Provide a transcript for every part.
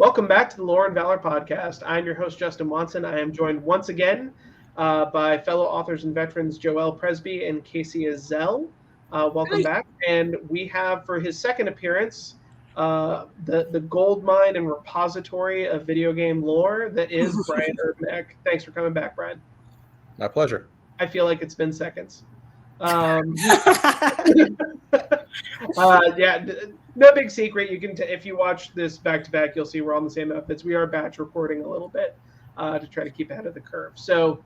Welcome back to the Lore and Valor podcast. I'm your host, Justin Watson. I am joined once again by fellow authors and veterans Joelle Presby and Kacey Azell. Welcome back. And we have, for his second appearance, the gold mine and repository of video game lore that is Brian Urbanek. Thanks for coming back, Brian. My pleasure. I feel like it's been seconds. Yeah, no big secret. You can, if you watch this back to back, you'll see we're on the same outfits. We are batch recording a little bit to try to keep ahead of the curve. So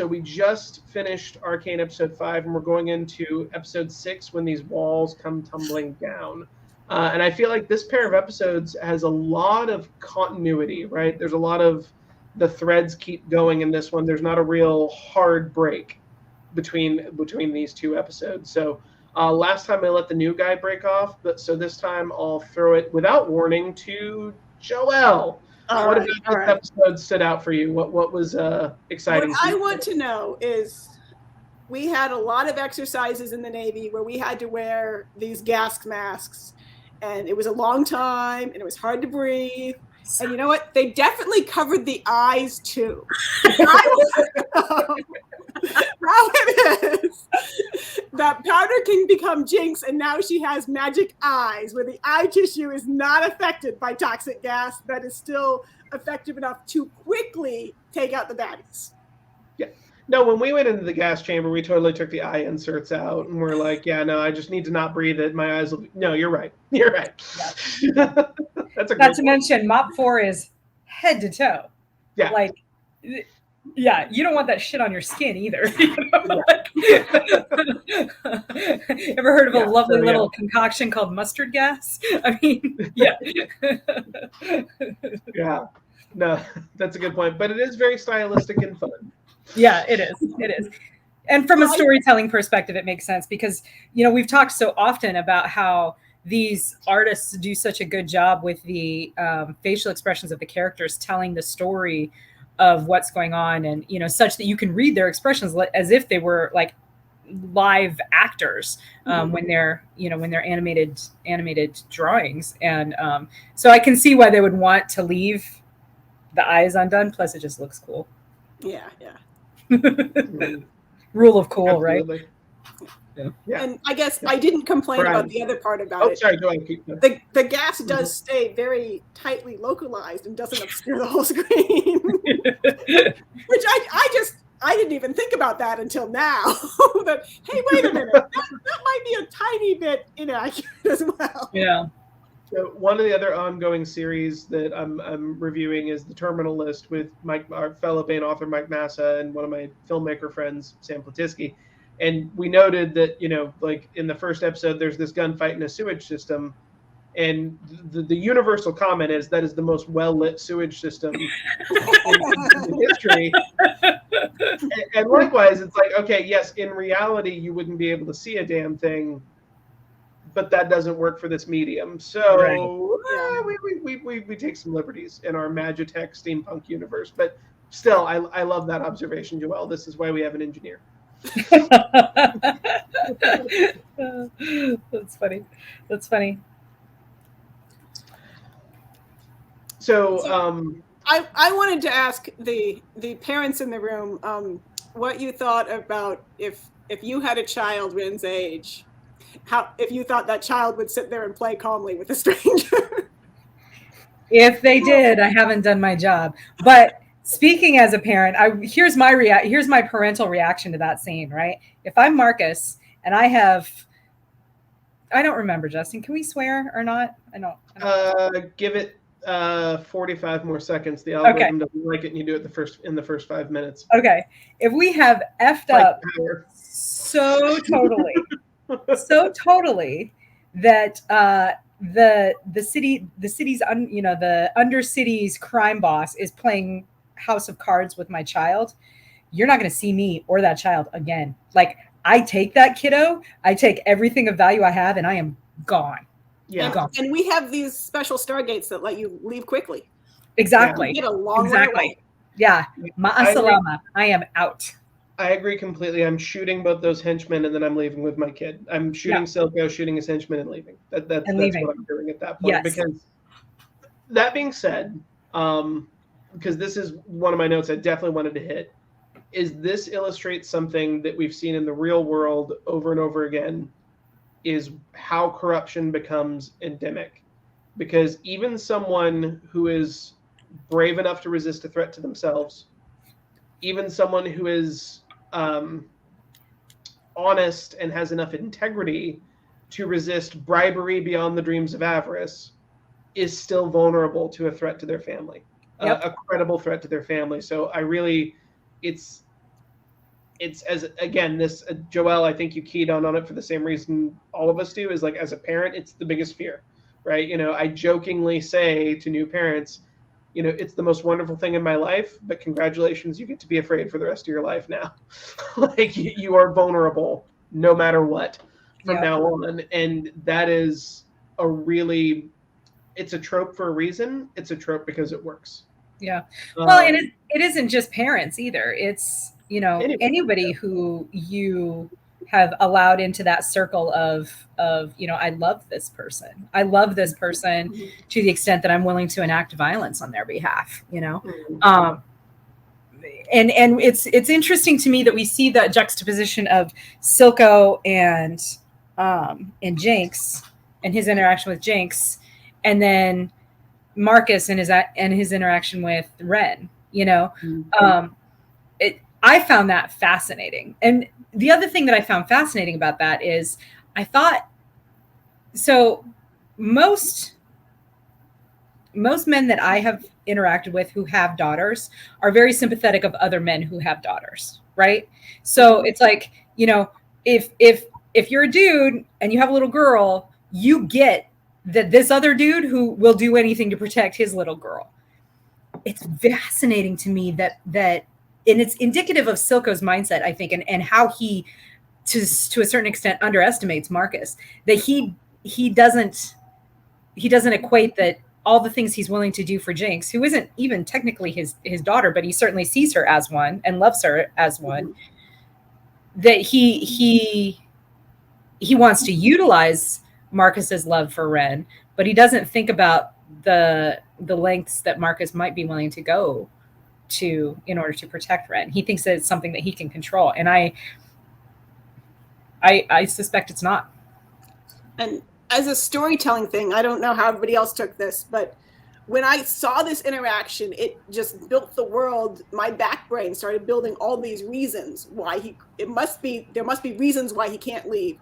we just finished Arcane episode 5, and we're going into episode 6 when these walls come tumbling down. And I feel like this pair of episodes has a lot of continuity, right? There's a lot of the threads keep going in this one. There's not a real hard break between these two episodes. So last time I let the new guy break off, so this time I'll throw it without warning to Joelle. What about this episode stood out for you? What was exciting? What I want to know is, we had a lot of exercises in the Navy where we had to wear these gas masks, and it was a long time, and it was hard to breathe. And you know what? They definitely covered the eyes too. How it is that Powder can become Jinx, and now she has magic eyes where the eye tissue is not affected by toxic gas that is still effective enough to quickly take out the baddies. Yeah. No, when we went into the gas chamber, we totally took the eye inserts out, and we're like, yeah, no, I just need to not breathe it. My eyes will be... No, you're right. You're right. Yeah. That's a Not to mention, Mop 4 is head to toe. Yeah. Like... Yeah, you don't want that shit on your skin either. Ever heard of a lovely little concoction called mustard gas? I mean, yeah. Yeah, no, that's a good point. But it is very stylistic and fun. Yeah, it is. It is. And from a storytelling perspective, it makes sense because, you know, we've talked so often about how these artists do such a good job with the facial expressions of the characters, telling the story of what's going on, and you know, such that you can read their expressions as if they were like live actors when they're animated drawings. And so I can see why they would want to leave the eyes undone. Plus, it just looks cool. Yeah. Rule of cool. Absolutely. Right? Yeah. And I guess I didn't complain about the other part about it. Sorry, go ahead. The gas does stay very tightly localized and doesn't obscure the whole screen. Which I didn't even think about that until now. But hey, wait a minute, that might be a tiny bit inaccurate as well. Yeah. So one of the other ongoing series that I'm reviewing is The Terminal List with our fellow Bane author Mike Massa and one of my filmmaker friends, Sam Platisky. And we noted that, you know, like in the first episode, there's this gunfight in a sewage system. And the universal comment is that is the most well-lit sewage system in history. And likewise, it's like, okay, yes, in reality, you wouldn't be able to see a damn thing, but that doesn't work for this medium. So we take some liberties in our Magitech steampunk universe. But still, I love that observation, Joelle. This is why we have an engineer. That's funny. So I wanted to ask the parents in the room what you thought about if you had a child Rin's age, if you thought that child would sit there and play calmly with a stranger. If they did, I haven't done my job. But speaking as a parent, here's my parental reaction to that scene, right? If I'm Marcus and I don't remember, Justin, can we swear or not? I don't. Give it 45 more seconds. The algorithm doesn't like it, and you do it in the first 5 minutes. Okay. If we have effed up so totally that the city's the Undercity's crime boss is playing House of Cards with my child, you're not going to see me or that child again. Like, I take that kiddo, I take everything of value I have, and I am gone. Yeah. And we have these special stargates that let you leave quickly. Exactly. You get a long way away. Yeah. Ma'asalama. I am out. I agree completely. I'm shooting both those henchmen, and then I'm leaving with my kid. I'm shooting Silko, shooting his henchmen, and leaving. That's what I'm doing at that point. Yes. Because that being said, because this is one of my notes I definitely wanted to hit, is this illustrates something that we've seen in the real world over and over again, is how corruption becomes endemic. Because even someone who is brave enough to resist a threat to themselves, even someone who is honest and has enough integrity to resist bribery beyond the dreams of avarice, is still vulnerable to a threat to their family, a credible threat to their family. So I really, it's as, again, this Joelle, I think you keyed on it for the same reason all of us do, is like, as a parent, it's the biggest fear, right? You know, I jokingly say to new parents, you know, it's the most wonderful thing in my life, but congratulations, you get to be afraid for the rest of your life now. Like, you are vulnerable no matter what from now on. And that is a really, it's a trope for a reason. It's a trope because it works. Yeah. Well, and it isn't just parents either. It's, you know, anybody who you have allowed into that circle of, you know, I love this person. I love this person to the extent that I'm willing to enact violence on their behalf, you know? And it's interesting to me that we see that juxtaposition of Silko and Jinx and his interaction with Jinx, and then Marcus and his interaction with Ren, you know? I found that fascinating. And the other thing that I found fascinating about that is I thought, so most men that I have interacted with who have daughters are very sympathetic of other men who have daughters, right? So it's like, you know, if you're a dude and you have a little girl, you get that this other dude who will do anything to protect his little girl. It's fascinating to me that and it's indicative of Silko's mindset, I think, and how he, to a certain extent, underestimates Marcus. That he doesn't equate that all the things he's willing to do for Jinx, who isn't even technically his daughter, but he certainly sees her as one and loves her as one. That he wants to utilize Marcus's love for Ren, but he doesn't think about the lengths that Marcus might be willing to go to in order to protect Ren. He thinks that it's something that he can control, and I suspect it's not. And as a storytelling thing, I don't know how everybody else took this, but when I saw this interaction, it just built the world. My back brain started building all these reasons why there must be reasons why he can't leave.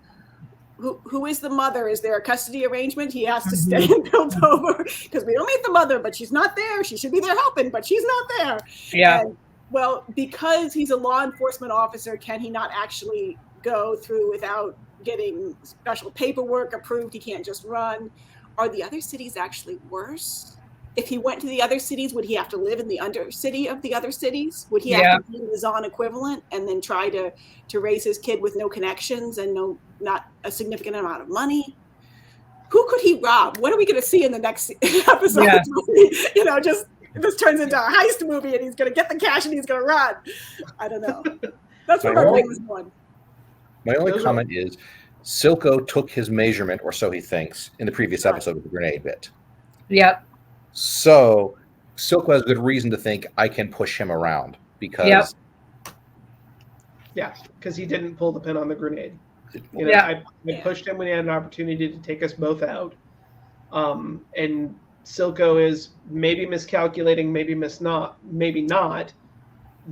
Who is the mother? Is there a custody arrangement? He has to stay in Piltover because we don't meet the mother, but she's not there. She should be there helping, but she's not there. Yeah. And, well, because he's a law enforcement officer, can he not actually go through without getting special paperwork approved? He can't just run. Are the other cities actually worse? If he went to the other cities, would he have to live in the undercity of the other cities? Would he have to be the Zon equivalent and then try to raise his kid with no connections and not a significant amount of money? Who could he rob? What are we going to see in the next episode? Yeah. You know, just this turns into a heist movie and he's going to get the cash and he's going to run. I don't know. That's where my brain was going. My only comment is Silko took his measurement, or so he thinks, in the previous episode with the grenade bit. Yep. So Silko has good reason to think I can push him around because because he didn't pull the pin on the grenade. You know, I pushed him when he had an opportunity to take us both out. And Silko is maybe miscalculating, maybe not,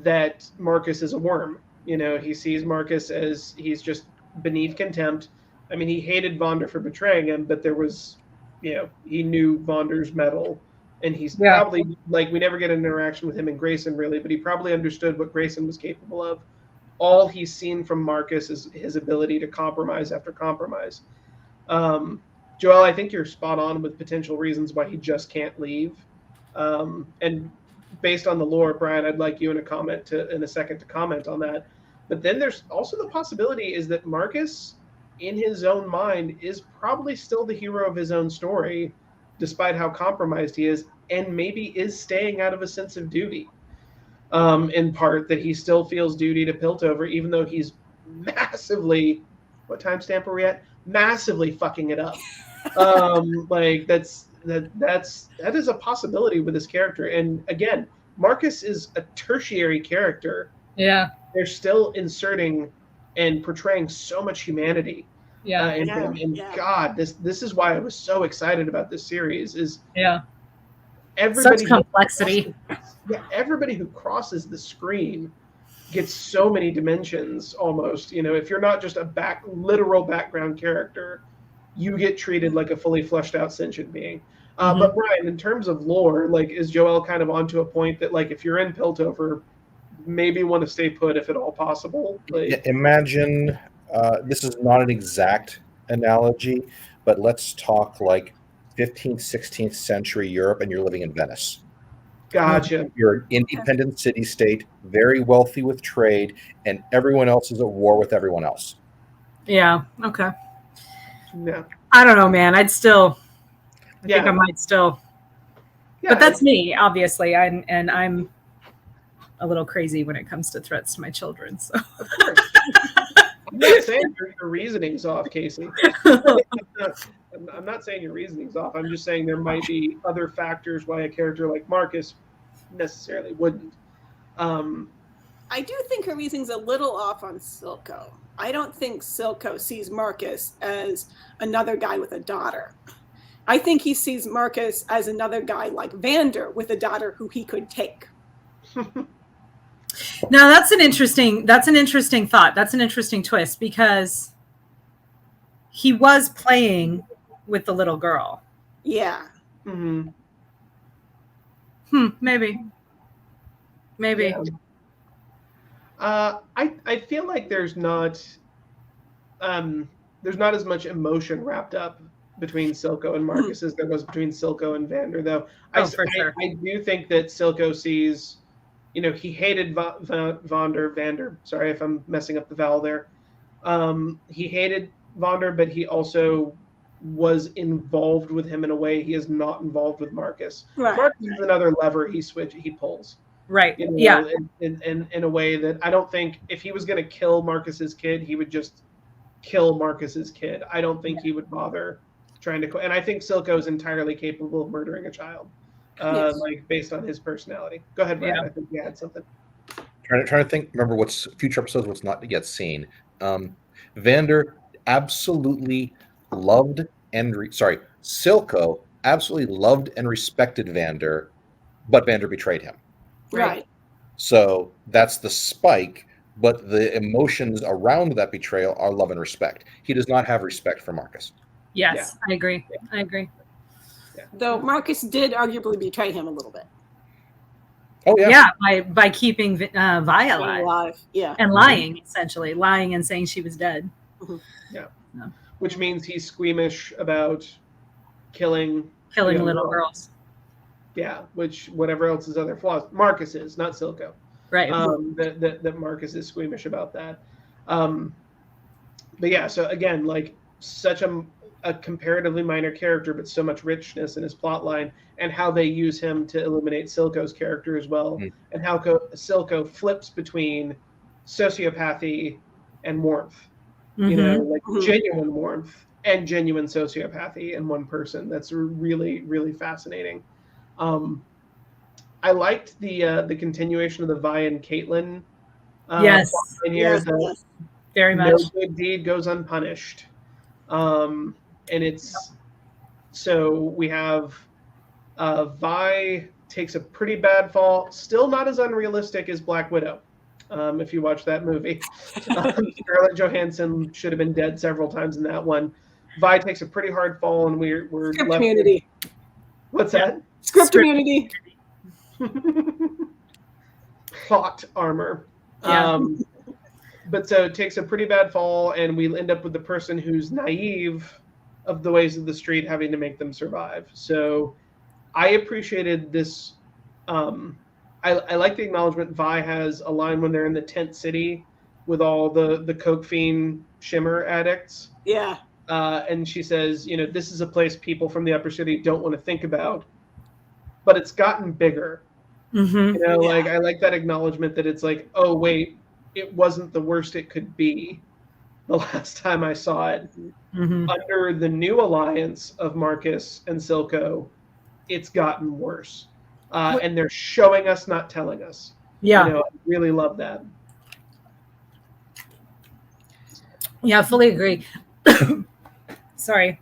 that Marcus is a worm. You know, he sees Marcus as he's just beneath contempt. I mean, he hated Vonder for betraying him, but there was, you know, he knew Vonder's mettle. And he's probably, like, we never get an interaction with him and Grayson, really, but he probably understood what Grayson was capable of. All he's seen from Marcus is his ability to compromise after compromise. Joelle, I think you're spot on with potential reasons why he just can't leave. And based on the lore, Brian, I'd like you in a second to comment on that. But then there's also the possibility is that Marcus, in his own mind, is probably still the hero of his own story, despite how compromised he is, and maybe is staying out of a sense of duty. In part, that he still feels duty to Piltover, even though he's massively, what timestamp are we at? Massively fucking it up. Like, that is a possibility with this character. And again, Marcus is a tertiary character. Yeah. They're still inserting and portraying so much humanity. Yeah. And God, this is why I was so excited about this series. Is everybody such complexity. Everybody who crosses the screen gets so many dimensions almost. If you're not just a literal background character, you get treated like a fully fleshed out sentient being. But Brian, in terms of lore, like, is Joelle kind of onto a point that, like, if you're in Piltover, maybe want to stay put if at all possible? Like, imagine, this is not an exact analogy, but let's talk like 15th, 16th century Europe, and you're living in Venice. Gotcha. You're an independent city-state, very wealthy with trade, and everyone else is at war with everyone else. Yeah. Okay. Yeah. I don't know, man. I think I might still. Yeah, but that's me, obviously. I'm a little crazy when it comes to threats to my children. So. I'm not saying your reasoning's off, Kacey. I'm not saying your reasoning's off. I'm just saying there might be other factors why a character like Marcus necessarily wouldn't. I do think her reasoning's a little off on Silko. I don't think Silko sees Marcus as another guy with a daughter. I think he sees Marcus as another guy like Vander with a daughter who he could take. Now that's an interesting thought. That's an interesting twist, because he was playing with the little girl. Yeah. Mm-hmm. Maybe. Yeah. I feel like there's not as much emotion wrapped up between Silko and Marcus as there was between Silko and Vander, though. For sure. I do think that Silko sees, he hated Vander. Sorry if I'm messing up the vowel there. He hated Vander, but he also was involved with him in a way he is not involved with Marcus. Right. Marcus is another lever he pulls. Right. In a way that I don't think if he was going to kill Marcus's kid, he would just kill Marcus's kid. I don't think he would bother trying to. And I think Silko is entirely capable of murdering a child, like based on his personality. Go ahead, Brad. I think you had something. Trying to think. Remember what's future episodes, what's not yet seen. Vander absolutely loved Silko absolutely loved and respected Vander, but Vander betrayed him. Right. So that's the spike, but the emotions around that betrayal are love and respect. He does not have respect for Marcus. Yes, I agree. I agree. Yeah. Though Marcus did arguably betray him a little bit. Oh yeah. Yeah, by keeping Vi alive. Yeah. And lying, essentially. Lying and saying she was dead. Mm-hmm. Yeah. No. Which means he's squeamish about killing little girls. Yeah, which whatever else his other flaws. Marcus is, not Silko. Right. That Marcus is squeamish about that. But yeah, so again, like such a comparatively minor character, but so much richness in his plot line, and how they use him to eliminate Silko's character as well, and how Silko flips between sociopathy and warmth. Genuine warmth and genuine sociopathy in one person. That's really, really fascinating. I liked the continuation of the Vi and Caitlyn. Yes. In here, very much. No good deed goes unpunished. And it's so we have Vi takes a pretty bad fall, still not as unrealistic as Black Widow. If you watch that movie, Scarlett Johansson should have been dead several times in that one. Vi takes a pretty hard fall, and we're Script left immunity. What's that? Script immunity. Plot armor. Yeah. But so it takes a pretty bad fall, and we end up with the person who's naive of the ways of the street having to make them survive. So I appreciated this. I like the acknowledgement Vi has a line when they're in the tent city with all the coke fiend shimmer addicts. Yeah. And she says, this is a place people from the upper city don't want to think about, but it's gotten bigger. Mm-hmm. Like I like that acknowledgement that it's like, oh wait, it wasn't the worst it could be the last time I saw it. Mm-hmm. Under the new alliance of Marcus and Silko, it's gotten worse. And they're showing us, not telling us. Yeah. I really love that. Yeah, I fully agree. Sorry.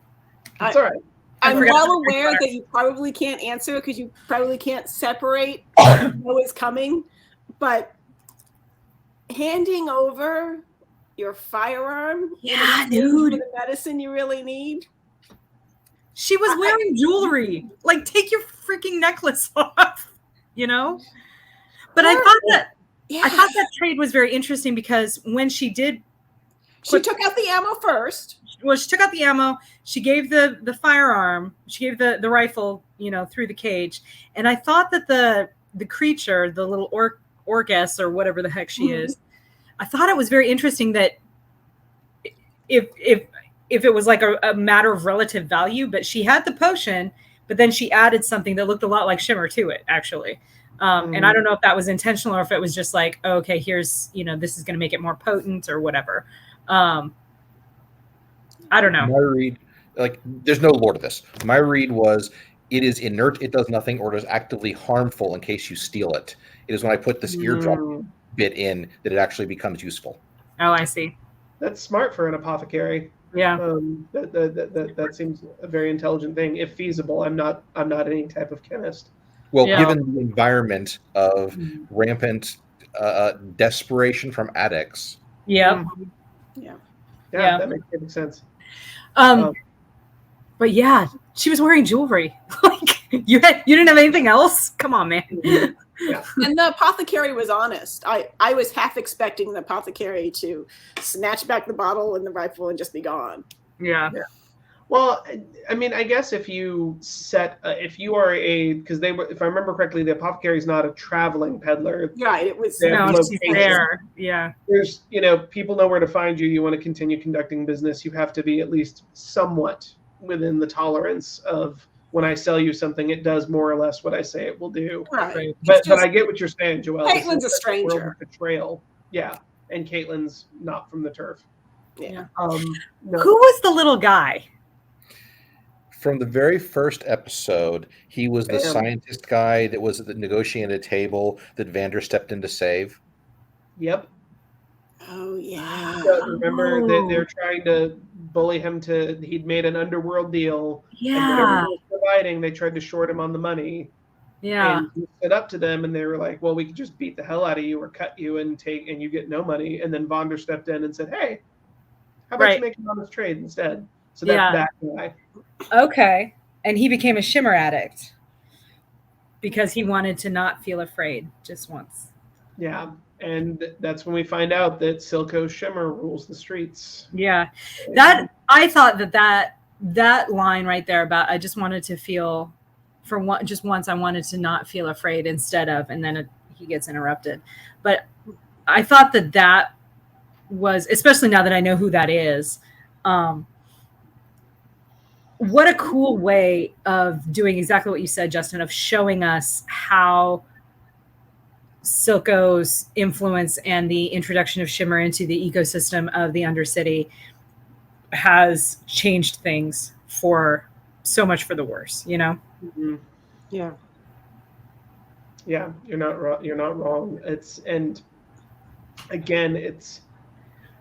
It's all right. I'm forgot well to drink aware water. that you probably can't answer because you probably can't separate what is coming, but handing over your firearm Yeah, in exchange dude. for the medicine you really need. She was wearing jewelry. Like, take your freaking necklace off, you know? But I thought that trade was very interesting because when she did, She took out the ammo first. well, she took out the ammo, she gave the firearm, she gave the rifle, through the cage. And I thought that the creature, the little orcess or whatever the heck she is, I thought it was very interesting that if it was like a matter of relative value, but she had the potion, but then she added something that looked a lot like Shimmer to it, actually. And I don't know if that was intentional or if it was just like, oh, okay, here's, this is going to make it more potent or whatever. I don't know. My read, there's no lore to this. My read was, it is inert, it does nothing, or it is actively harmful in case you steal it. It is when I put this eardrop bit in that it actually becomes useful. Oh, I see. That's smart for an apothecary. Yeah. That seems a very intelligent thing, if feasible. I'm not any type of chemist. Well, Yeah. given the environment of rampant desperation from addicts. Yeah. Yeah, Yeah. that makes perfect sense. But yeah, she was wearing jewelry. Like, you didn't have anything else? Come on, man. Yeah. And the apothecary was honest. I was half expecting the apothecary to snatch back the bottle and the rifle and just be gone. Yeah. Well, I mean, I guess if you are because if I remember correctly, the apothecary is not a traveling peddler. Right. It was. They have No, she's locations. there. Yeah. There's, people know where to find you. You want to continue conducting business. You have to be at least somewhat within the tolerance of, when I sell you something, it does more or less what I say it will do. Right. But I get what you're saying, Joelle. This Caitlyn's is a stranger. world of betrayal. Yeah, and Caitlyn's not from the turf. Yeah. No. Who was the little guy? From the very first episode, he was the Bam. scientist guy that was at the negotiating table that Vander stepped in to save. Yep. Oh yeah. So remember that they're trying to bully him he'd made an underworld deal. And whatever he was providing, they tried to short him on the money. Yeah. And he stood up to them, and they were like, well, we could just beat the hell out of you or cut you and you get no money. And then Vander stepped in and said, hey, how about you make an honest trade instead? So that's that guy. Okay. And he became a Shimmer addict because he wanted to not feel afraid just once. Yeah. And that's when we find out that Silko Shimmer rules the streets. Yeah. I thought that line right there about, I just wanted to feel just once, I wanted to not feel afraid instead of, and then he gets interrupted. But I thought that was, especially now that I know who that is, what a cool way of doing exactly what you said, Justin, of showing us how Silko's influence and the introduction of Shimmer into the ecosystem of the Undercity has changed things for so much for the worse, Mm-hmm. Yeah. Yeah, you're not wrong. And again, it's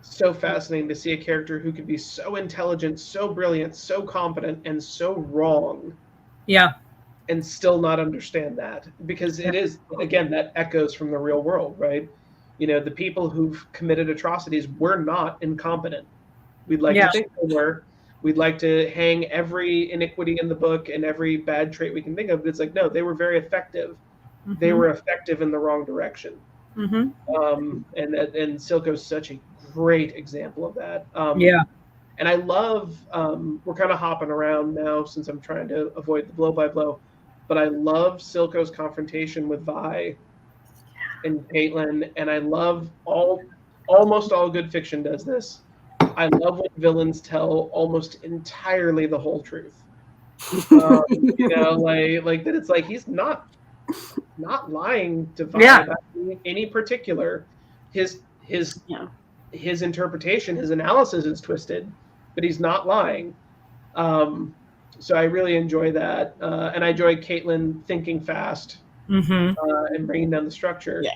so fascinating to see a character who could be so intelligent, so brilliant, so competent, and so wrong. Yeah. And still not understand that, because it is, again, that echoes from the real world, right? The people who've committed atrocities were not incompetent. We'd like to think they were. We'd like to hang every iniquity in the book and every bad trait we can think of, but it's like, no, they were very effective. Mm-hmm. They were effective in the wrong direction. Mm-hmm. And Silko's such a great example of that. And I love, we're kind of hopping around now since I'm trying to avoid the blow-by-blow, but I love Silko's confrontation with Vi and Caitlyn, and I love almost all good fiction does this. I love when villains tell almost entirely the whole truth. Like that. It's like he's not lying to Vi about any particular. His interpretation, his analysis is twisted, but he's not lying. So I really enjoy that, and I enjoy Caitlyn thinking fast and bringing down the structure. Yeah.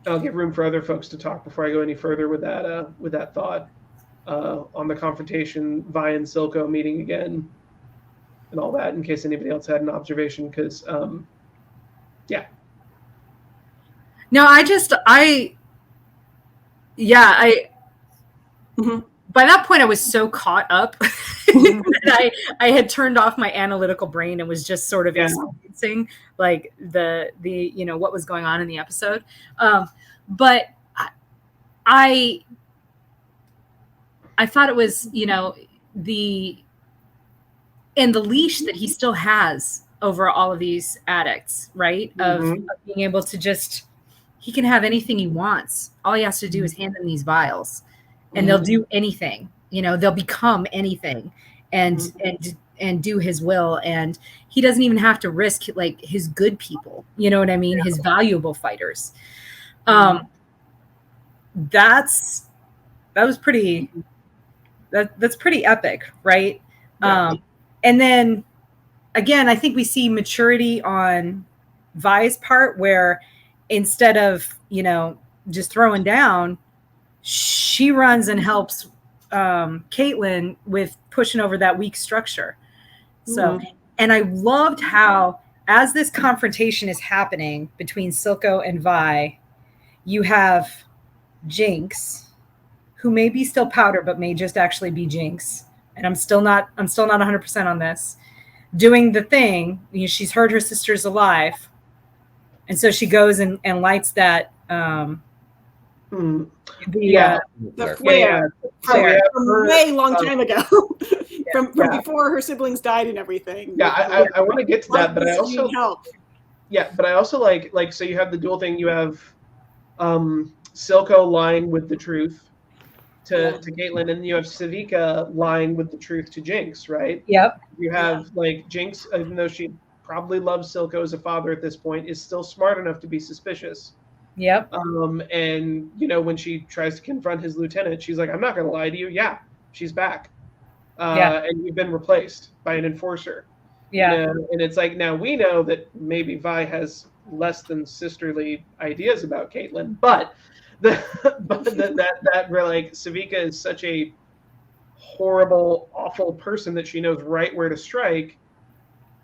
I'll give room for other folks to talk before I go any further with that thought on the confrontation, Vi and Silko meeting again, and all that. In case anybody else had an observation, because yeah. No, by that point I was so caught up that I had turned off my analytical brain and was just sort of experiencing like the what was going on in the episode. But I thought it was, the leash that he still has over all of these addicts, right? Of being able to he can have anything he wants. All he has to do is hand them these vials and they'll do anything, they'll become anything and do his will. And he doesn't even have to risk like his good people, you know what I mean? His valuable fighters. That's pretty epic, right? And then again, I think we see maturity on Vi's part, where instead of just throwing down, she runs and helps Caitlyn with pushing over that weak structure. So, and I loved how, as this confrontation is happening between Silko and Vi, you have Jinx, who may be still powder, but may just actually be Jinx. And I'm still not 100% on this. Doing the thing, she's heard her sister's alive, and so she goes and lights that the flare from way long time ago, from before her siblings died and everything. Yeah, I want to get to that, but I also like so you have the dual thing. You have Silko lying with the truth to Caitlyn, and you have Savika lying with the truth to Jinx, right? Yep. You have like Jinx, even though she probably loves Silko as a father at this point, is still smart enough to be suspicious. Yep. And when she tries to confront his lieutenant, she's like, "I'm not going to lie to you. Yeah, she's back. And you've been replaced by an enforcer." Yeah. And it's like, now we know that maybe Vi has less than sisterly ideas about Caitlyn, but that we're like, Savika is such a horrible, awful person that she knows right where to strike,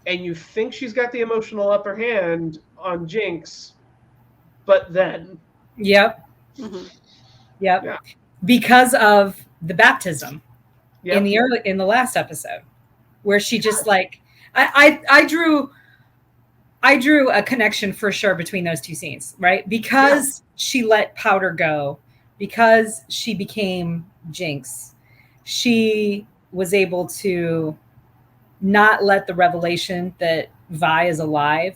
and you think she's got the emotional upper hand on Jinx, but then Yep. Because of the baptism in the last episode, where she just like I drew a connection for sure between those two scenes, right? Because she let powder go, because she became Jinx, she was able to not let the revelation that Vi is alive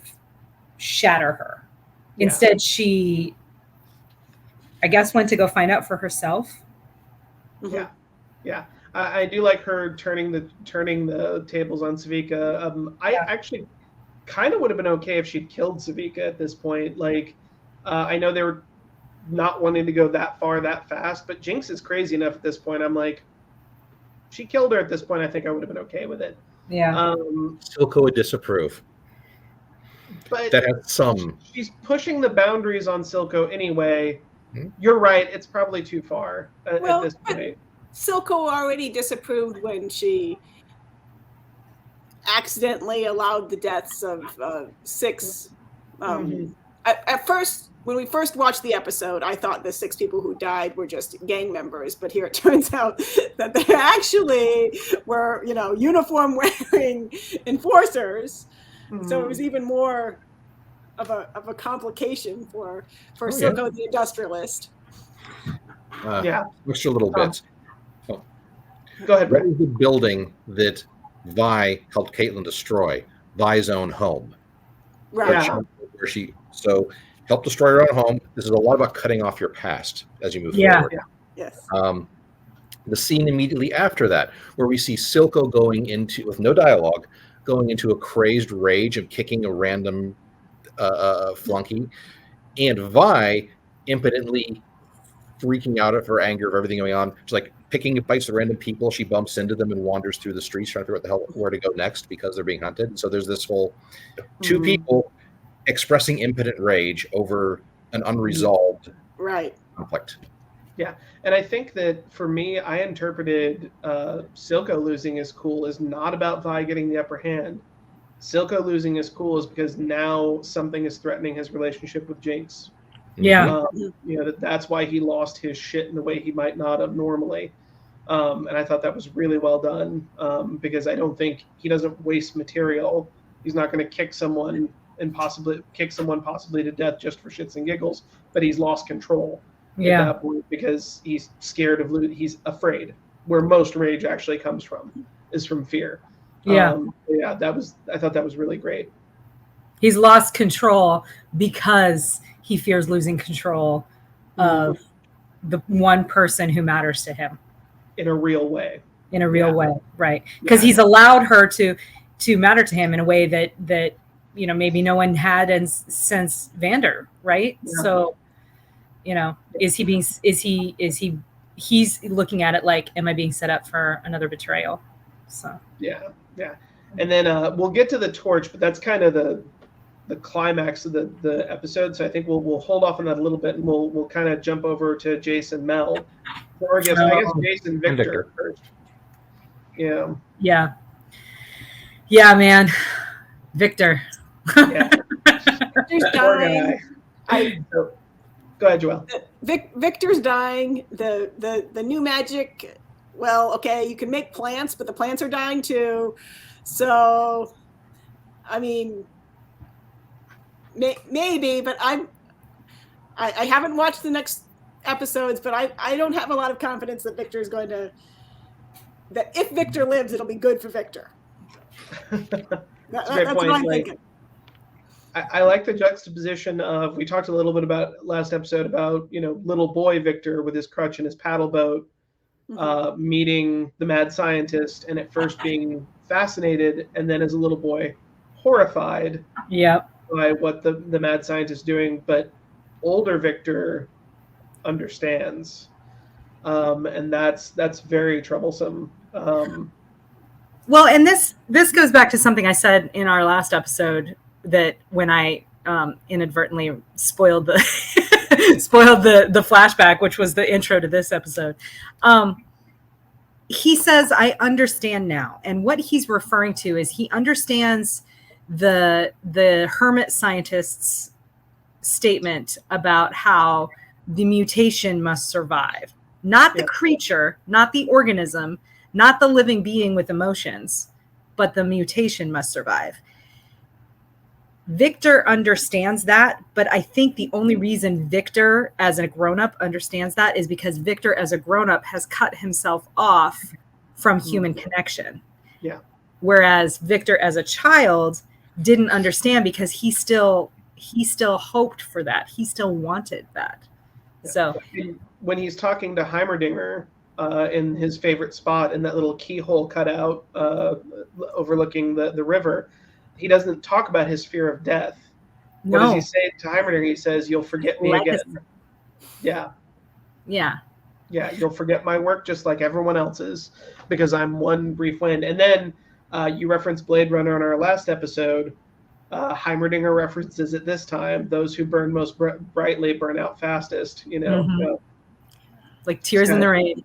shatter her. Instead, she, I guess, went to go find out for herself. Yeah. I do like her turning the tables on Savika. I actually kind of would have been okay if she'd killed Savika at this point. Like, I know they were not wanting to go that far that fast, but Jinx is crazy enough at this point. I'm like, she killed her at this point. I think I would have been okay with it. Yeah. Silko would disapprove. But that has some. She's pushing the boundaries on Silko anyway. You're right. It's probably too far at this point. Silko already disapproved when she accidentally allowed the deaths of 6. At first, when we first watched the episode, I thought the 6 people who died were just gang members, but here it turns out that they actually were, uniform-wearing enforcers. So it was even more of a complication for Silko the industrialist. Extra little bits. Go ahead. What is the building that Vi helped Caitlyn destroy? Vi's own home. Right. Where she helped destroy her own home. This is a lot about cutting off your past as you move forward. Yes. The scene immediately after that, where we see Silko going into, with no dialogue, going into a crazed rage and kicking a random flunky, and Vi impotently freaking out of her anger of everything going on. She's like, picking bites at random people. She bumps into them and wanders through the streets trying to figure out where to go next because they're being hunted. So there's this whole two people expressing impotent rage over an unresolved conflict. Yeah, and I think that for me, I interpreted Silko losing his cool is not about Vi getting the upper hand. Silko losing his cool is because now something is threatening his relationship with Jinx. Yeah. That's why he lost his shit in the way he might not have normally. And I thought that was really well done because I don't think he doesn't waste material. He's not going to kick someone possibly to death just for shits and giggles, but he's lost control at that point because he's scared of losing. He's afraid. Where most rage actually comes from is from fear. I thought that was really great. He's lost control because he fears losing control of the one person who matters to him in a real way. Right? Because he's allowed her to matter to him in a way that maybe no one had since Vander, right? Yeah. So, he's looking at it like, am I being set up for another betrayal? So yeah. And then we'll get to the torch, but that's kind of the climax of the episode. So I think we'll hold off on that a little bit, and we'll kind of jump over to Jace and Mel, or I guess Jace and Victor first. Yeah, man, Victor. Yeah. Victor's dying. Go ahead, Joelle. Victor's dying. The new magic. Well, okay, you can make plants, but the plants are dying too. So, I mean, maybe, but I haven't watched the next episodes, but I don't have a lot of confidence that Victor is going to. That if Victor lives, it'll be good for Victor. That's what I'm thinking. I like the juxtaposition of, we talked a little bit about last episode about, little boy Victor with his crutch and his paddle boat, meeting the mad scientist, and at first being fascinated, and then as a little boy horrified by what the mad scientist is doing. But older Victor understands, and that's very troublesome. Well, and this goes back to something I said in our last episode, that when I inadvertently spoiled the flashback, which was the intro to this episode. He says, I understand now. And what he's referring to is he understands the hermit scientist's statement about how the mutation must survive. Not the creature, not the organism, not the living being with emotions, but the mutation must survive. Victor understands that, but I think the only reason Victor as a grown-up understands that is because Victor as a grown-up has cut himself off from human connection. Yeah. Whereas Victor as a child didn't understand because he still hoped for that. He still wanted that. Yeah. So when he's talking to Heimerdinger in his favorite spot in that little keyhole cutout overlooking the river, he doesn't talk about his fear of death. No. What does he say to Heimerdinger? He says, "You'll forget me again." Yeah. You'll forget my work just like everyone else's because I'm one brief wind. And then you referenced Blade Runner in our last episode. Heimerdinger references it this time. Those who burn most brightly burn out fastest. Like tears in the rain.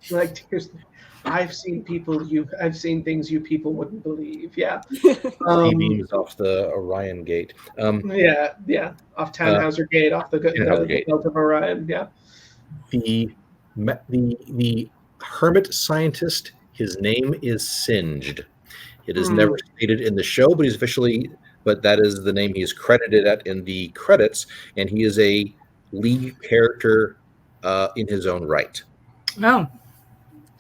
Like tears. I've seen things you people wouldn't believe. Yeah. Beams off the Orion Gate. Off Tannhauser Gate, off the belt of Orion. Yeah. The hermit scientist, his name is Singed. It is never stated in the show, but that is the name he is credited at in the credits, and he is a lead character in his own right. Oh.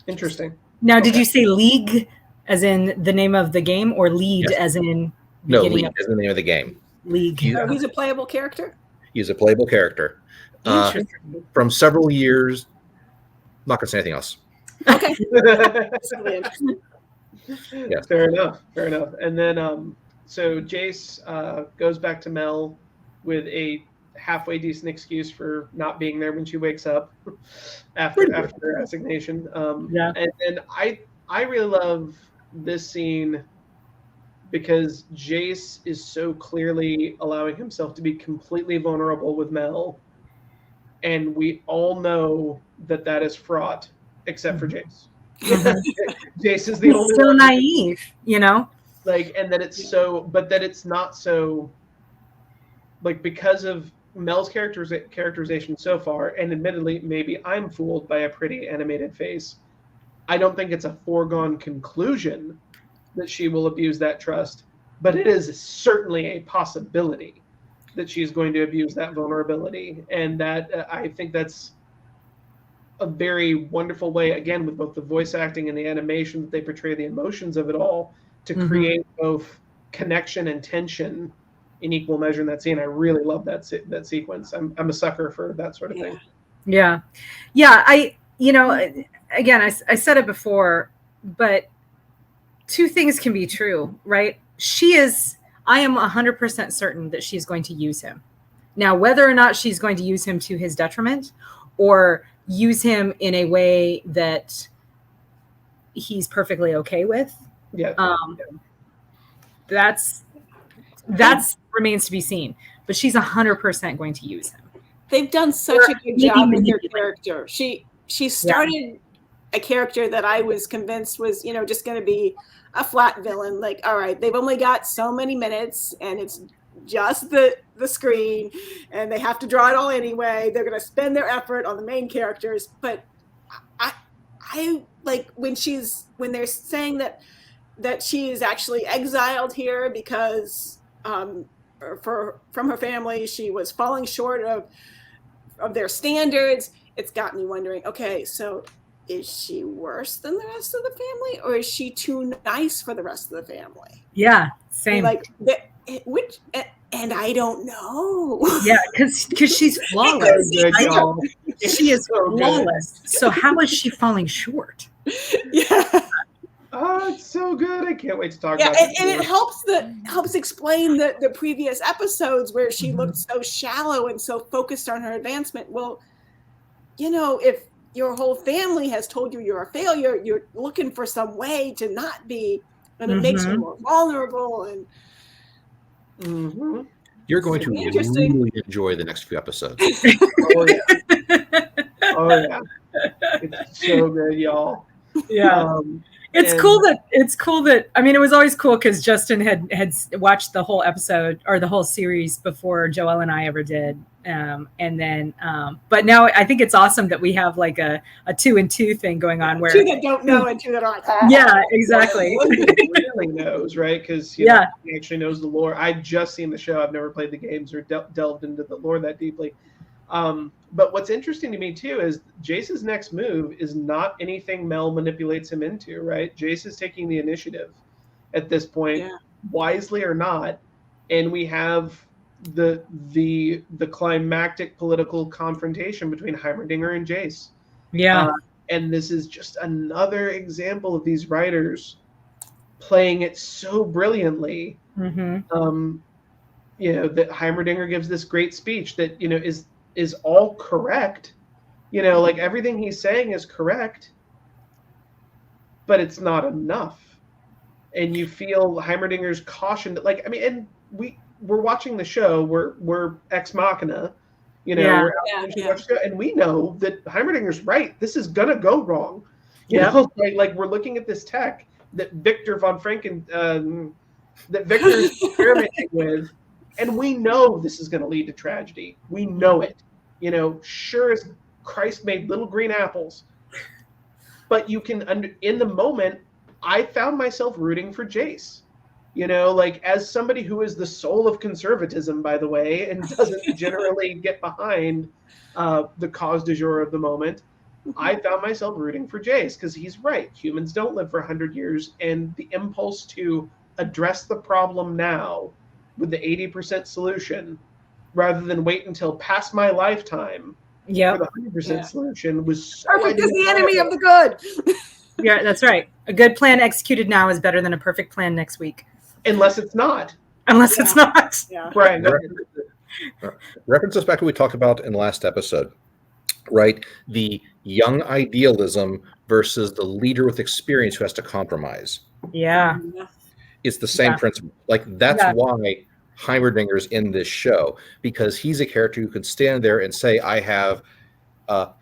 Interesting. Now, did you say League as in the name of the game, or Lead as in no, League as the name of the game? League. He's a playable character? He's a playable character. From several years. I'm not going to say anything else. Okay. Yes. Fair enough. And then, so Jace goes back to Mel with a halfway decent excuse for not being there when she wakes up after her assignation. And I really love this scene because Jace is so clearly allowing himself to be completely vulnerable with Mel, and we all know that is fraught, except for Jace. Jace is the only so one naive, like, and that it's so, but that it's not so, like, because of Mel's characterization so far, and admittedly, maybe I'm fooled by a pretty animated face, I don't think it's a foregone conclusion that she will abuse that trust, but it is certainly a possibility that she's going to abuse that vulnerability. And that I think that's a very wonderful way, again, with both the voice acting and the animation, that they portray the emotions of it all to create both connection and tension in equal measure in that scene. I really love that sequence. I'm a sucker for that sort of thing. Yeah. Again, I said it before, but two things can be true, right? I am 100% certain that she's going to use him. Now, whether or not she's going to use him to his detriment or use him in a way that he's perfectly okay with, that's remains to be seen. But she's 100% going to use him. They've done such a good job with her character. She started a character that I was convinced was, just going to be a flat villain. Like, all right, they've only got so many minutes, and it's just the screen, and they have to draw it all anyway. They're going to spend their effort on the main characters. But I like when they're saying that she is actually exiled here because from her family, she was falling short of their standards. It's got me wondering, okay, so is she worse than the rest of the family, or is she too nice for the rest of the family? Yeah, same. And I don't know. Yeah, because she's flawless. She is flawless. So how is she falling short? Yeah. Oh, it's so good. I can't wait to talk about it. And it helps explain the previous episodes where she looked so shallow and so focused on her advancement. Well, if your whole family has told you you're a failure, you're looking for some way to not be, and it makes you more vulnerable. And you're going to really enjoy the next few episodes. Oh yeah, it's so good, y'all. Yeah. It's cool that I mean, it was always cool because Justin had watched the whole episode or the whole series before Joelle and I ever did. And then but now I think it's awesome that we have like a 2 and 2 thing going on where two that don't know and two that aren't. Yeah, exactly. Really knows, right? Because he actually knows the lore. I've just seen the show. I've never played the games or delved into the lore that deeply. But what's interesting to me too is Jace's next move is not anything Mel manipulates him into, right? Jace is taking the initiative at this point, wisely or not, and we have the climactic political confrontation between Heimerdinger and Jace. Yeah. And this is just another example of these writers playing it so brilliantly. That Heimerdinger gives this great speech that is all correct, like everything he's saying is correct, but it's not enough. And you feel Heimerdinger's caution, and we're watching the show, we're ex machina, and we know that Heimerdinger's right. This is gonna go wrong. Like we're looking at this tech that Victor von Franken, that Victor's experimenting with. And we know this is going to lead to tragedy. We know it. Sure as Christ made little green apples. But you can, in the moment, I found myself rooting for Jace. As somebody who is the soul of conservatism, by the way, and doesn't generally get behind the cause du jour of the moment, I found myself rooting for Jace because he's right. Humans don't live for 100 years. And the impulse to address the problem now with the 80% solution rather than wait until past my lifetime for the 100% solution was so perfect is the enemy of the good. Yeah, that's right. A good plan executed now is better than a perfect plan next week. Unless it's not. It's not. Yeah. Right. References back to what we talked about in the last episode, right? The young idealism versus the leader with experience who has to compromise. Yeah. It's the same Yeah. principle. Like, that's Yeah. why Heimerdinger's in this show, because he's a character who can stand there and say, I have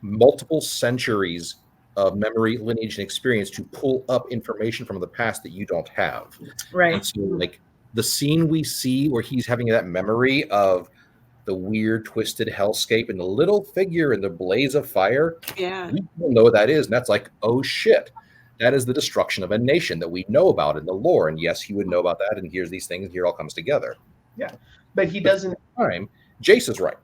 multiple centuries of memory, lineage, and experience to pull up information from the past that you don't have. Right. And so, like, the scene we see where he's having that memory of the weird, twisted hellscape and the little figure in the blaze of fire, Yeah. we don't know what that is. And that's like, oh shit, that is the destruction of a nation that we know about in the lore. And yes, he would know about that. And here's these things, and here it all comes together. Yeah, but he doesn't. Time, Jace is right.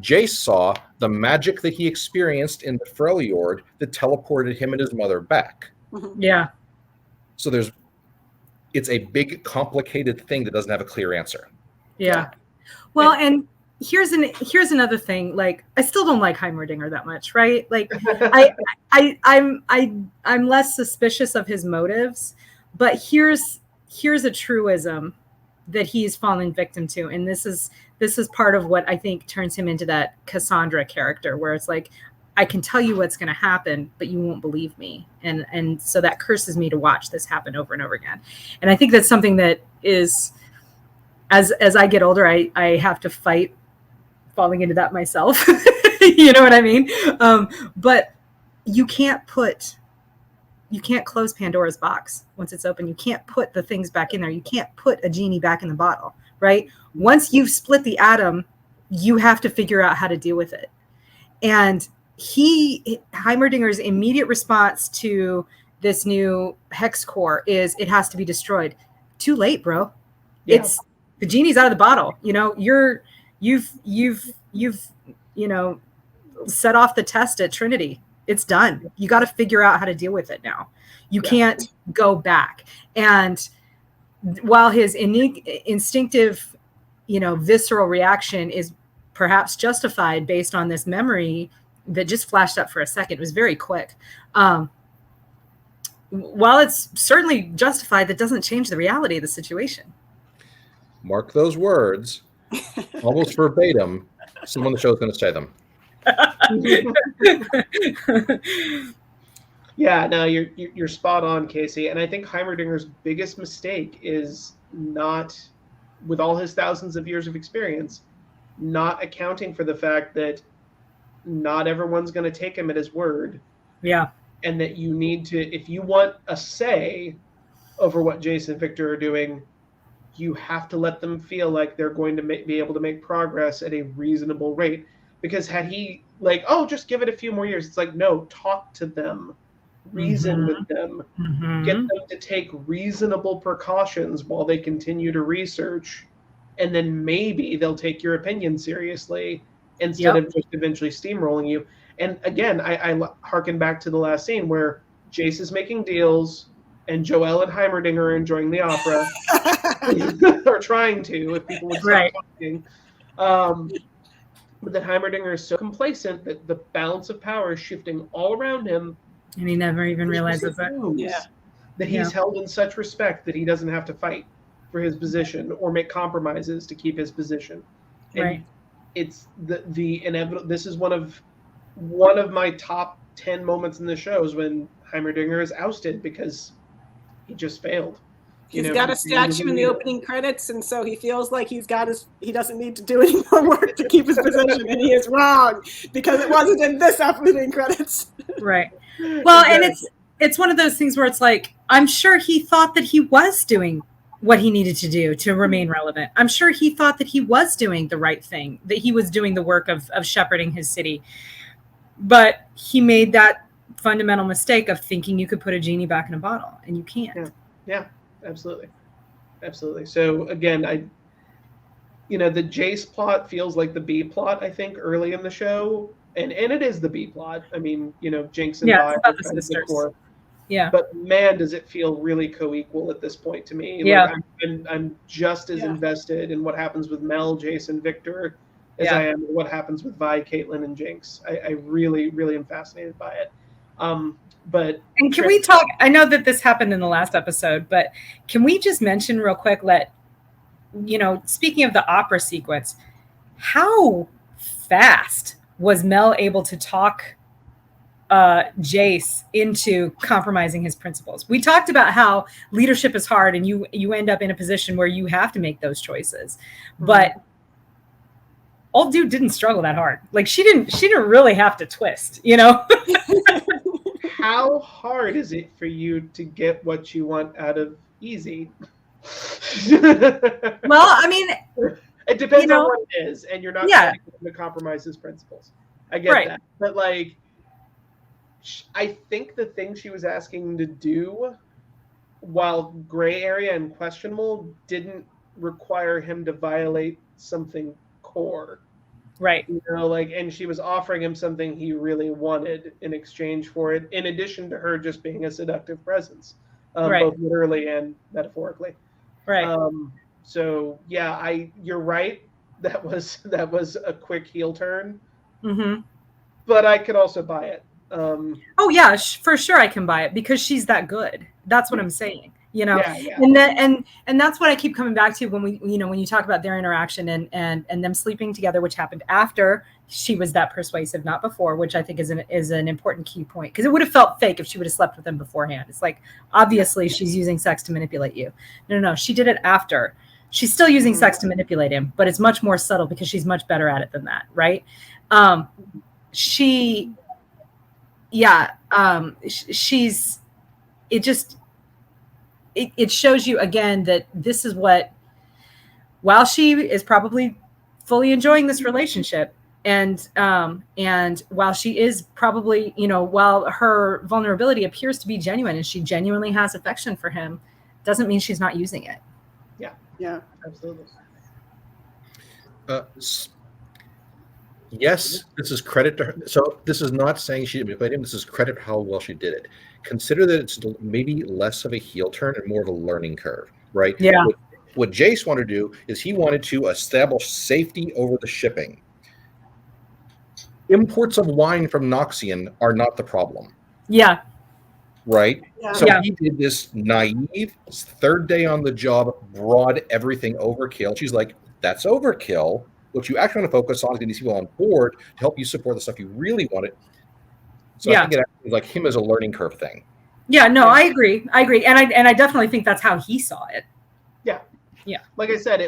Jace saw the magic that he experienced in the Freljord that teleported him and his mother back. Yeah. So it's a big, complicated thing that doesn't have a clear answer. Yeah. Well, and here's another thing. Like, I still don't like Heimerdinger that much, right? Like, I'm less suspicious of his motives, but here's a truism that he's fallen victim to, and this is part of what I think turns him into that Cassandra character, where it's like, I can tell you what's going to happen, but you won't believe me, and so that curses me to watch this happen over and over again. And I think that's something that is, as I get older, I have to fight falling into that myself. You know what I mean? But you can't close Pandora's box once it's open. You can't put the things back in there. You can't put a genie back in the bottle, right? Once you've split the atom, you have to figure out how to deal with it. And Heimerdinger's immediate response to this new hex core is, it has to be destroyed. Too late, bro. Yeah. The genie's out of the bottle. You know, you've set off the test at Trinity. It's done. You got to figure out how to deal with it now. You can't go back. And while his instinctive, visceral reaction is perhaps justified based on this memory that just flashed up for a second, it was very quick. While it's certainly justified, that doesn't change the reality of the situation. Mark those words, almost verbatim. Someone on the show is going to say them. Yeah, no, you're spot on, Kacey. And I think Heimerdinger's biggest mistake is not, with all his thousands of years of experience, not accounting for the fact that not everyone's going to take him at his word. Yeah. And that you need to, if you want a say over what Jace and Victor are doing, you have to let them feel like they're going to be able to make progress at a reasonable rate. Because had he just give it a few more years, it's like, no, talk to them, reason with them, get them to take reasonable precautions while they continue to research, and then maybe they'll take your opinion seriously instead of just eventually steamrolling you. And again, I harken back to the last scene where Jace is making deals and Joelle and Heimerdinger are enjoying the opera, or trying to, if people would stop talking. But that Heimerdinger is so complacent that the balance of power is shifting all around him. And he never even realizes that. That he's held in such respect that he doesn't have to fight for his position or make compromises to keep his position. And it's the inevitable. This is one of my top 10 moments in the show is when Heimerdinger is ousted because he just failed. He's got a statue in the opening credits, and so he feels like he doesn't need to do any more work to keep his position, and he is wrong because it wasn't in this opening credits. Right. Well, and it's one of those things where it's like, I'm sure he thought that he was doing what he needed to do to remain relevant. I'm sure he thought that he was doing the right thing, that he was doing the work of shepherding his city. But he made that fundamental mistake of thinking you could put a genie back in a bottle, and you can't. Yeah. Absolutely. So again, the Jace plot feels like the B plot, I think, early in the show. And it is the B plot. I mean, Jinx and Vi are kind of the core. Yeah. But man, does it feel really co-equal at this point to me. Yeah. I'm just as invested in what happens with Mel, Jace, and Victor as I am in what happens with Vi, Caitlyn, and Jinx. I really, really am fascinated by it. And can we talk? I know that this happened in the last episode, but can we just mention real quick? Speaking of the opera sequence, how fast was Mel able to talk Jace into compromising his principles? We talked about how leadership is hard and you end up in a position where you have to make those choices. But old dude didn't struggle that hard. Like she didn't really have to twist, you know? How hard is it for you to get what you want out of easy? Well, I mean, it depends on what it is, and you're not trying to compromise his principles. I get that. But like, I think the thing she was asking to do, while gray area and questionable, didn't require him to violate something core. Right. You know, like, and she was offering him something he really wanted in exchange for it, in addition to her just being a seductive presence, both literally and metaphorically. Right. So yeah, you're right. That was a quick heel turn. Mm-hmm. But I could also buy it. Oh yeah, for sure I can buy it because she's that good. That's what I'm saying, you know. Yeah. And that's what I keep coming back to when when you talk about their interaction and them sleeping together, which happened after she was that persuasive, not before, which I think is an important key point, because it would have felt fake if she would have slept with him beforehand. It's like, obviously she's using sex to manipulate you. No, she did it after. She's still using sex to manipulate him, but it's much more subtle because she's much better at it than that, right? It shows you again that this is what, while she is probably fully enjoying this relationship, and while she is probably, while her vulnerability appears to be genuine and she genuinely has affection for him, doesn't mean she's not using it. Yeah, absolutely. Yes, this is credit to her. So this is not saying she manipulated him. This is credit how well she did it. Consider that it's maybe less of a heel turn and more of a learning curve, right? Yeah. What Jace wanted to do is he wanted to establish safety over the shipping. Imports of wine from Noxian are not the problem. Yeah. Right? Yeah. So he did this naive, third day on the job, broad everything overkill. She's like, that's overkill. What you actually want to focus on is getting these people on board to help you support the stuff you really wanted. So I think it was like him as a learning curve thing. Yeah, no, I agree. And I definitely think that's how he saw it. Yeah. Like I said,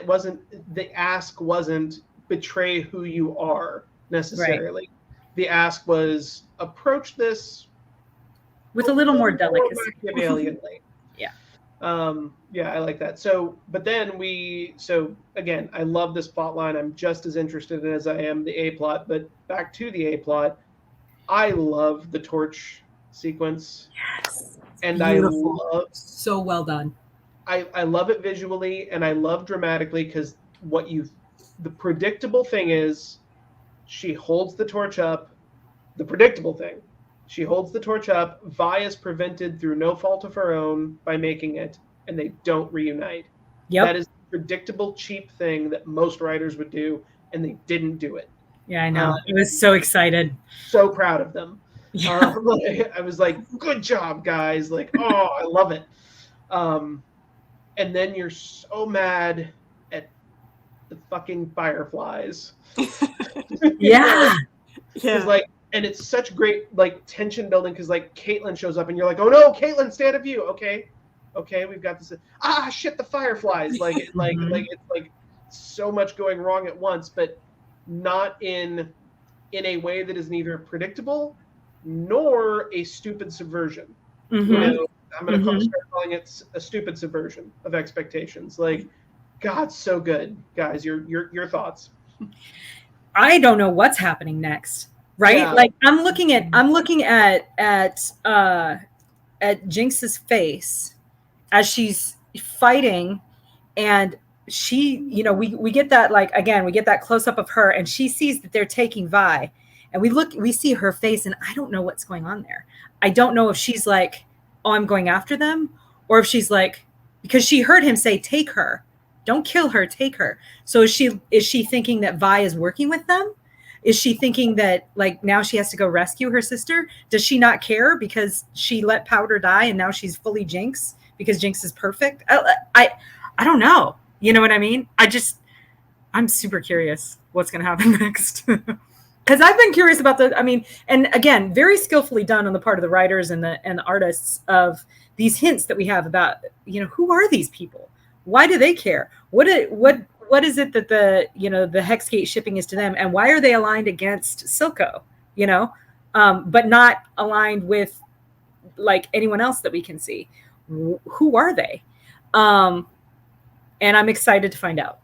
the ask wasn't betray who you are necessarily. Right. The ask was approach this with a little more delicacy. Machiavellianly. I like that. So, but then again, I love this plot line. I'm just as interested in it as I am the A plot, but back to the A plot. I love the torch sequence. Yes. And beautiful. I love so well done. I love it visually and I love dramatically, because the predictable thing is she holds the torch up. The predictable thing. She holds the torch up. Vi is prevented through no fault of her own by making it, and they don't reunite. Yep. That is the predictable, cheap thing that most writers would do, and they didn't do it. Yeah, I know. I was so excited. So proud of them. Yeah. I was like, good job, guys. Like, oh, I love it. And then you're so mad at the fucking fireflies. Yeah. It's like, and it's such great like tension building, because like Caitlyn shows up and you're like, oh no, Caitlyn, stand of you. Okay, we've got this. Shit, the fireflies. Like it's like so much going wrong at once, but not in a way that is neither predictable nor a stupid subversion. Mm-hmm. I'm gonna start calling it a stupid subversion of expectations. Like, God, so good, guys. Your thoughts? I don't know what's happening next. Right? Yeah. Like I'm looking at Jinx's face as she's fighting, and she, we get that, like, again, we get that close up of her, and she sees that they're taking Vi, and we see her face, and I don't know what's going on there. I don't know if she's like, oh, I'm going after them, or if she's like, because she heard him say, take her, don't kill her, take her. So is she thinking that Vi is working with them? Is she thinking that, like, now she has to go rescue her sister? Does she not care because she let Powder die and now she's fully Jinx because Jinx is perfect? I don't know. You know what I mean? I'm super curious. what's going to happen next. Because I've been curious about and again, very skillfully done on the part of the writers and the artists of these hints that we have about, who are these people? Why do they care? What is it that the Hexgate shipping is to them, and why are they aligned against Silko? But not aligned with like anyone else that we can see. Who are they? And I'm excited to find out.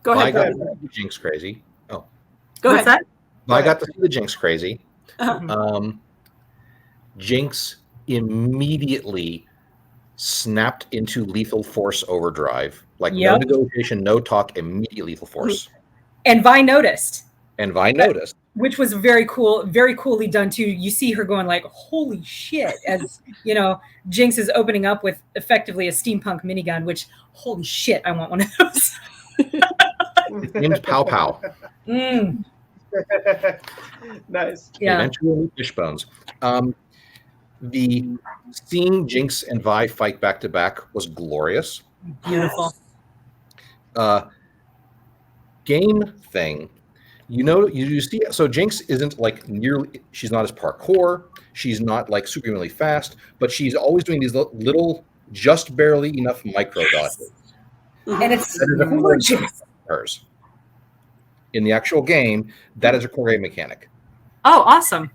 Go ahead. I got to see the Jinx crazy. Oh, Go What's ahead. that? I got to see the Jinx crazy. Uh-huh. Jinx immediately snapped into lethal force overdrive. Like no negotiation, no talk, immediate lethal force. And Vi noticed. Which was very cool, very coolly done too. You see her going like, holy shit, as Jinx is opening up with effectively a steampunk minigun, which holy shit, I want one of those. His name's Pow Pow. Nice. Yeah. Eventually Fishbones. The seeing Jinx and Vi fight back to back was glorious. Beautiful. Game thing, you see. So Jinx isn't like she's not as parkour. She's not like superhumanly fast, but she's always doing these little, just barely enough micro dodges. And it's gorgeous. Hers. In the actual game, that is a core game mechanic. Oh, awesome.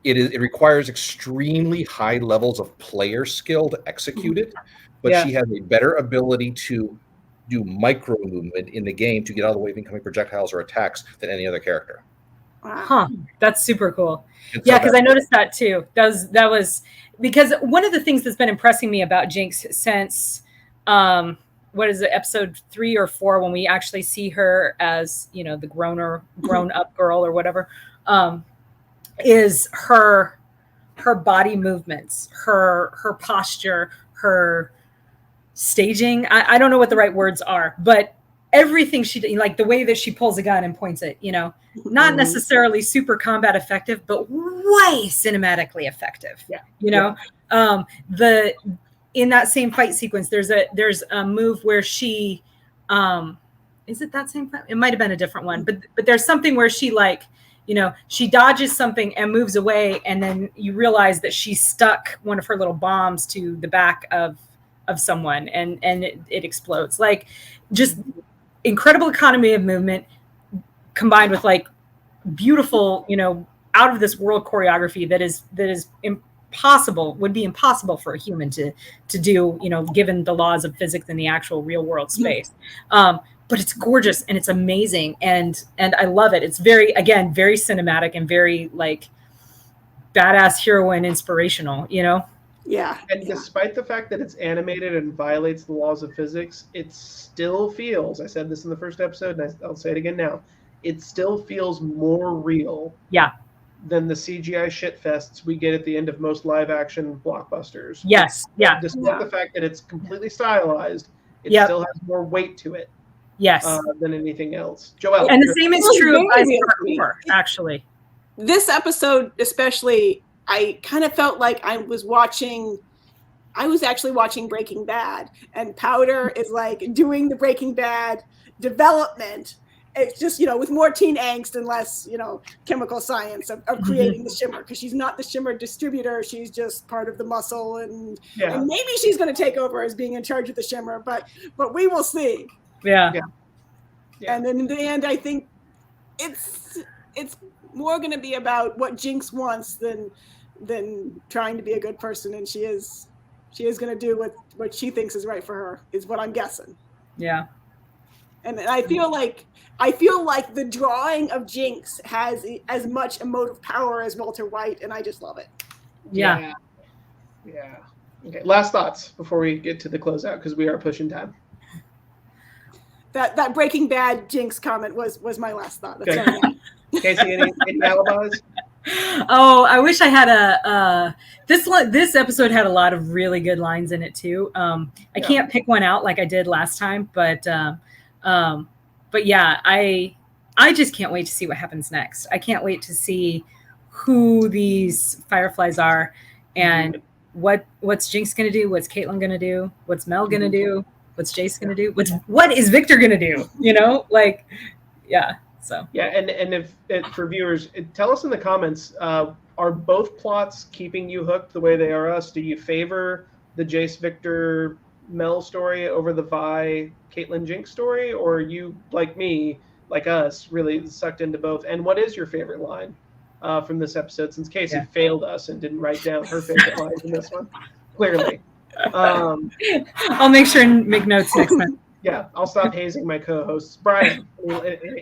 It requires extremely high levels of player skill to execute it, but she has a better ability to do micro movement in the game to get out of the way of incoming projectiles or attacks than any other character. Huh. That's super cool. Yeah, because I noticed that too. That was because one of the things that's been impressing me about Jinx since what is it, episode 3 or 4, when we actually see her as, the grown up girl or whatever, is her body movements, her posture, her staging. I don't know what the right words are, but everything she did, like the way that she pulls a gun and points it, not necessarily super combat effective, but way cinematically effective. In that same fight sequence, there's a move where she, is it that same fight? It might've been a different one, but there's something where she she dodges something and moves away. And then you realize that she stuck one of her little bombs to the back of someone and it explodes. Like just incredible economy of movement combined with like beautiful, out of this world choreography that is would be impossible for a human to do, given the laws of physics in the actual real world space. But it's gorgeous and it's amazing. And I love it. It's very cinematic and very like badass heroine inspirational, Yeah. And despite the fact that it's animated and violates the laws of physics, it still feels, I said this in the first episode and I'll say it again now, it still feels more real. Yeah. Than the CGI shitfests we get at the end of most live action blockbusters. Yes. Yeah. Despite the fact that it's completely stylized, it still has more weight to it. Yes. Than anything else. Joelle. And the same is true of parkour, actually. This episode, especially, I kind of felt like I was actually watching Breaking Bad, and Powder is like doing the Breaking Bad development. It's just, with more teen angst and less, chemical science of creating the shimmer, because she's not the shimmer distributor. She's just part of the muscle, and maybe she's going to take over as being in charge of the shimmer, but we will see. Yeah. And then in the end, I think it's more going to be about what Jinx wants than trying to be a good person, and she is going to do what she thinks is right for her, is what I'm guessing. Yeah. And I feel like the drawing of Jinx has as much emotive power as Walter White, and I just love it. Yeah. Okay. Last thoughts before we get to the closeout, because we are pushing time. That Breaking Bad Jinx comment was my last thought. That's all I got. Kacey, any alibis? Oh, I wish I had this episode had a lot of really good lines in it too. I can't pick one out like I did last time, but yeah, I just can't wait to see what happens next. I can't wait to see who these Fireflies are and what's Jinx gonna do, what's Caitlyn gonna do, what's Mel gonna do. What's Jace going to do? What is Victor going to do? You know, like, yeah. So yeah, and if for viewers, tell us in the comments. Are both plots keeping you hooked the way they are us? Do you favor the Jace Victor Mel story over the Vi Caitlyn Jinx story, or are you like me, like us, really sucked into both? And what is your favorite line from this episode? Since Kacey failed us and didn't write down her favorite lines in this one, clearly. I'll make sure and make notes next time. Yeah, I'll stop hazing my co-hosts. Brian,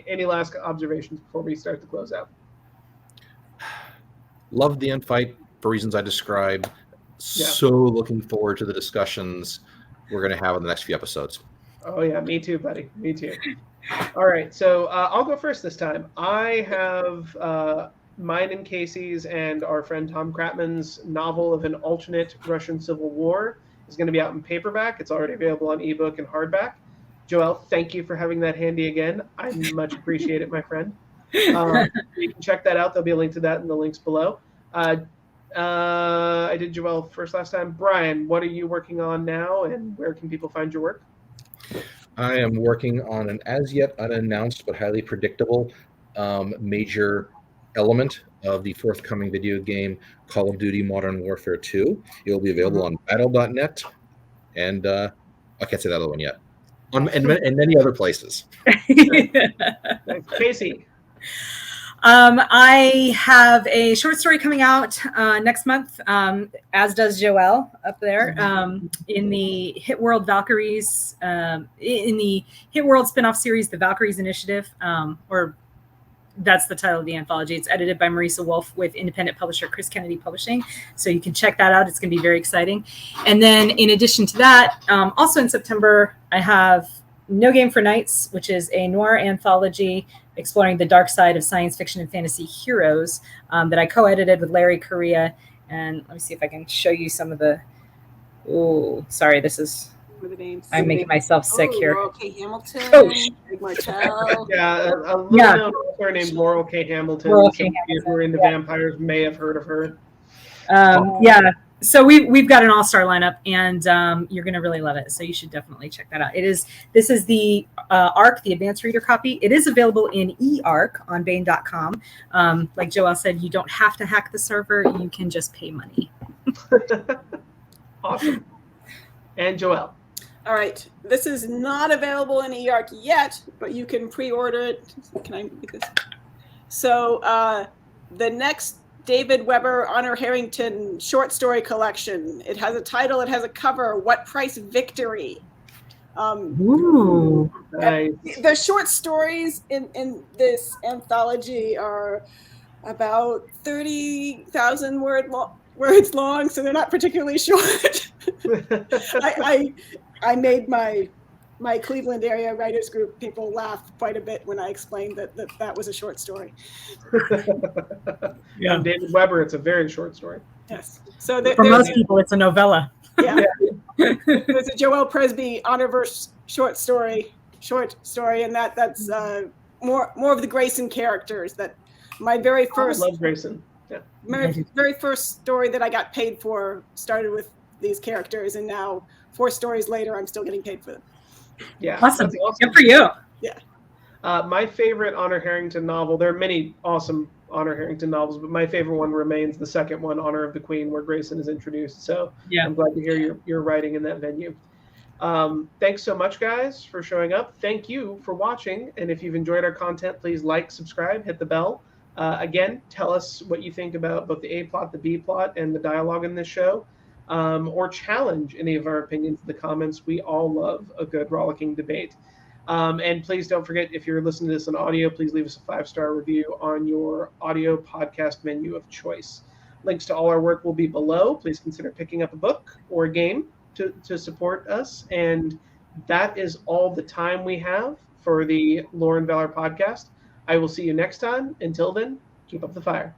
any last observations before we start to close out? Loved the end fight for reasons I described. Yeah. So looking forward to the discussions we're going to have in the next few episodes. Oh, yeah, me too, buddy. Me too. All right, so I'll go first this time. I have mine and Kacey's and our friend Tom Kratman's novel of an alternate Russian Civil War is going to be out in paperback. It's already available on ebook and hardback. Joelle, thank you for having that handy again. I much appreciate it, my friend. You can check that out. There'll be a link to that in the links below. I did Joelle first last time. Brian, what are you working on now, and where can people find your work? I am working on an as yet unannounced but highly predictable major element of the forthcoming video game Call of Duty Modern Warfare 2. It will be available on battle.net, and I can't say that other one yet. And many other places. Kacey. I have a short story coming out next month, as does Joelle up there, in the Hit World Valkyries, in the Hit World spinoff series, The Valkyries Initiative, or that's the title of the anthology. It's edited by Marisa Wolf with independent publisher Chris Kennedy Publishing. So you can check that out. It's going to be very exciting. And then in addition to that, also in September, I have No Game for Knights, which is a noir anthology exploring the dark side of science fiction and fantasy heroes that I co-edited with Larry Correa. And let me see if I can show you some of the... Oh, sorry, this is... The names. I'm making myself sick here. Laurel K. Hamilton. Oh, Greg Martell. Yeah, a little-known author named Laurel K. Hamilton. Laurel K. Some of you who are into vampires may have heard of her. Yeah. So we've got an all-star lineup, and you're going to really love it. So you should definitely check that out. This is the ARC, the advanced reader copy. It is available in eARC on Bane.com. Like Joelle said, you don't have to hack the server. You can just pay money. Awesome. And Joelle. All right. This is not available in eARC yet, but you can pre-order it. Can I make this? So the next David Weber Honor Harrington short story collection. It has a title. It has a cover. What Price Victory? Ooh. Nice. The short stories in this anthology are about 30,000 words long, so they're not particularly short. I made my Cleveland area writers group people laugh quite a bit when I explained that was a short story. Yeah, David Weber, it's a very short story. Yes. So For most people, it's a novella. Yeah. There's a Joelle Presby Honorverse short story, and that's more of the Grayson characters. That my very first. I love Grayson. Yeah. My very first story that I got paid for started with these characters, and now 4 stories later, I'm still getting paid for them. Yeah, Awesome. that's awesome. Good for you. Yeah. My favorite Honor Harrington novel, there are many awesome Honor Harrington novels, but my favorite one remains the second one, Honor of the Queen, where Grayson is introduced. So Yeah. I'm glad to hear your writing in that venue. Thanks so much, guys, for showing up. Thank you for watching. And if you've enjoyed our content, please like, subscribe, hit the bell. Again, tell us what you think about both the A plot, the B plot, and the dialogue in this show. Or challenge any of our opinions in the comments. We all love a good rollicking debate. And please don't forget, if you're listening to this on audio, please leave us a 5-star review on your audio podcast menu of choice. Links to all our work will be below. Please consider picking up a book or a game to support us. And that is all the time we have for the Lore and Valor podcast. I will see you next time. Until then, keep up the fire.